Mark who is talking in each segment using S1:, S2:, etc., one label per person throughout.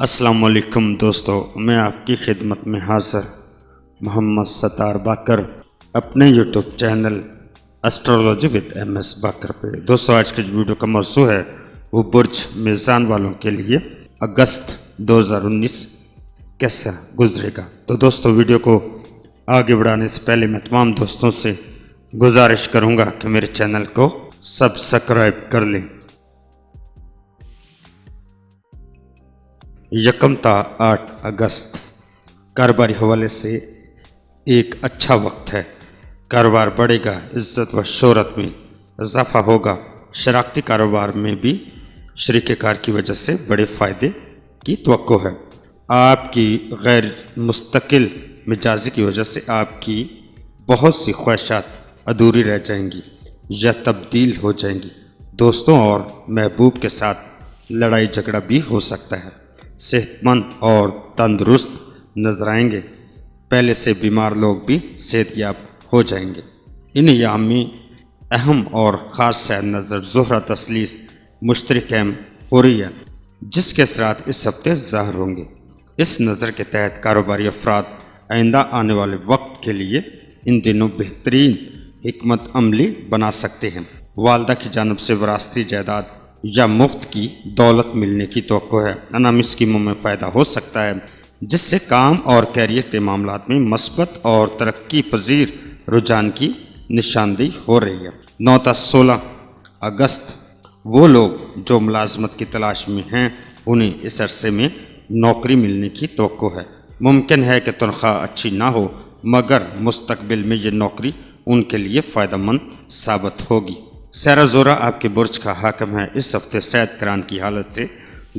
S1: السلام علیکم دوستو، میں آپ کی خدمت میں حاضر محمد ستار باقر اپنے YouTube channel astrology with M S Baqir پہ۔ دوستو، آج کے جو ویڈیو کا موضوع ہے وہ برج میزان والوں کے لیے اگست 2019 کیسا گزرے گا۔ تو دوستو، ویڈیو کو آگے بڑھانے سے پہلے میں تمام دوستوں سے گزارش کروں گا کہ میرے چینل کو سبسکرائب کر لیں۔ 1 تا 8 اگست کاروباری حوالے سے ایک اچھا وقت ہے۔ کاروبار بڑھے گا، عزت و شہرت میں اضافہ ہوگا۔ شراکتی کاروبار میں بھی شریک کار کی وجہ سے بڑے فائدے کی توقع ہے۔ آپ کی غیر مستقل مزاجی کی وجہ سے آپ کی بہت سی خواہشات ادھوری رہ جائیں گی یا تبدیل ہو جائیں گی۔ دوستوں اور محبوب کے ساتھ لڑائی جھگڑا بھی ہو سکتا ہے۔ صحت مند اور تندرست نظر آئیں گے۔ پہلے سے بیمار لوگ بھی صحت یاب ہو جائیں گے۔ ان ایام میں اہم اور خاص سیر نظر زہرہ تثلیث مشترک اہم ہو رہی ہے، جس کے اثرات اس ہفتے ظاہر ہوں گے۔ اس نظر کے تحت کاروباری افراد آئندہ آنے والے وقت کے لیے ان دنوں بہترین حکمت عملی بنا سکتے ہیں۔ والدہ کی جانب سے وراثتی جائیداد یا مفت کی دولت ملنے کی توقع ہے۔ انعامی اسکیموں میں فائدہ ہو سکتا ہے، جس سے کام اور کیریئر کے معاملات میں مثبت اور ترقی پذیر رجحان کی نشاندہی ہو رہی ہے۔ 9 تا 16 اگست وہ لوگ جو ملازمت کی تلاش میں ہیں انہیں اس عرصے میں نوکری ملنے کی توقع ہے۔ ممکن ہے کہ تنخواہ اچھی نہ ہو، مگر مستقبل میں یہ نوکری ان کے لیے فائدہ مند ثابت ہوگی۔ سیرا زورا آپ کے برج کا حاکم ہے۔ اس ہفتے صحت کران کی حالت سے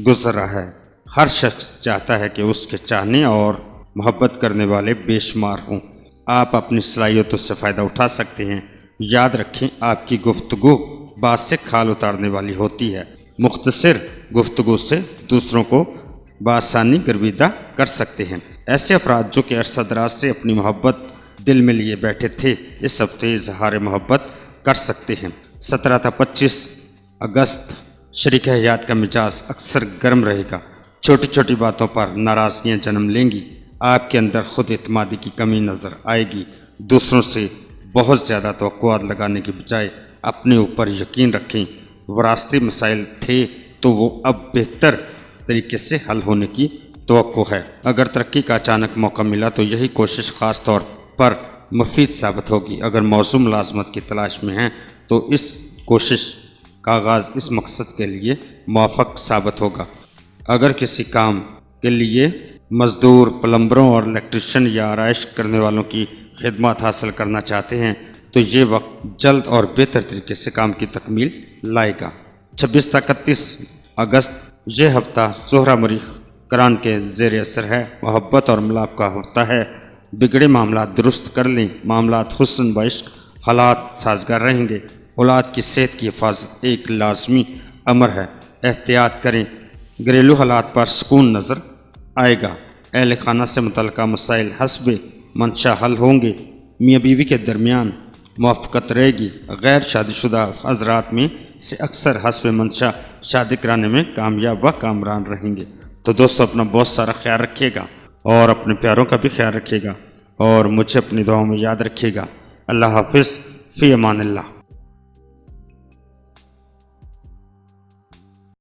S1: گزر رہا ہے۔ ہر شخص چاہتا ہے کہ اس کے چاہنے اور محبت کرنے والے بے شمار ہوں۔ آپ اپنی صلاحیتوں سے فائدہ اٹھا سکتے ہیں۔ یاد رکھیں، آپ کی گفتگو بات سے کھال اتارنے والی ہوتی ہے۔ مختصر گفتگو سے دوسروں کو بآسانی گرویدہ کر سکتے ہیں۔ ایسے افراد جو کہ عرصہ دراز سے اپنی محبت دل میں لیے بیٹھے تھے، اس ہفتے اظہار محبت کر سکتے ہیں۔ 17 تا 25 اگست شریک حیات کا مزاج اکثر گرم رہے گا۔ چھوٹی چھوٹی باتوں پر ناراضگیاں جنم لیں گی۔ آپ کے اندر خود اعتمادی کی کمی نظر آئے گی۔ دوسروں سے بہت زیادہ توقعات لگانے کے بجائے اپنے اوپر یقین رکھیں۔ وراثتی مسائل تھے تو وہ اب بہتر طریقے سے حل ہونے کی توقع ہے۔ اگر ترقی کا اچانک موقع ملا تو یہی کوشش خاص طور پر مفید ثابت ہوگی۔ اگر موضوع ملازمت کی تلاش میں ہیں تو اس کوشش کا آغاز اس مقصد کے لیے موافق ثابت ہوگا۔ اگر کسی کام کے لیے مزدور، پلمبروں اور الیکٹریشین یا آرائش کرنے والوں کی خدمات حاصل کرنا چاہتے ہیں تو یہ وقت جلد اور بہتر طریقے سے کام کی تکمیل لائے گا۔ 26 تا 31 اگست یہ ہفتہ زہرہ مریخ کران کے زیر اثر ہے۔ محبت اور ملاپ کا ہفتہ ہے۔ بگڑے معاملات درست کر لیں۔ معاملات حسن و عشق، حالات سازگار رہیں گے۔ اولاد کی صحت کی حفاظت ایک لازمی امر ہے۔ احتیاط کریں۔ گھریلو حالات پر سکون نظر آئے گا۔ اہل خانہ سے متعلقہ مسائل حسب منشا حل ہوں گے۔ میاں بیوی کے درمیان موافقت رہے گی۔ غیر شادی شدہ حضرات میں سے اکثر حسب منشا شادی کرانے میں کامیاب و کامران رہیں گے۔ تو دوستو، اپنا بہت سارا خیال رکھیے گا اور اپنے پیاروں کا بھی خیال رکھیے گا اور مجھے اپنی دعاؤں میں یاد رکھیے گا۔ اللہ حافظ، فی امان اللہ۔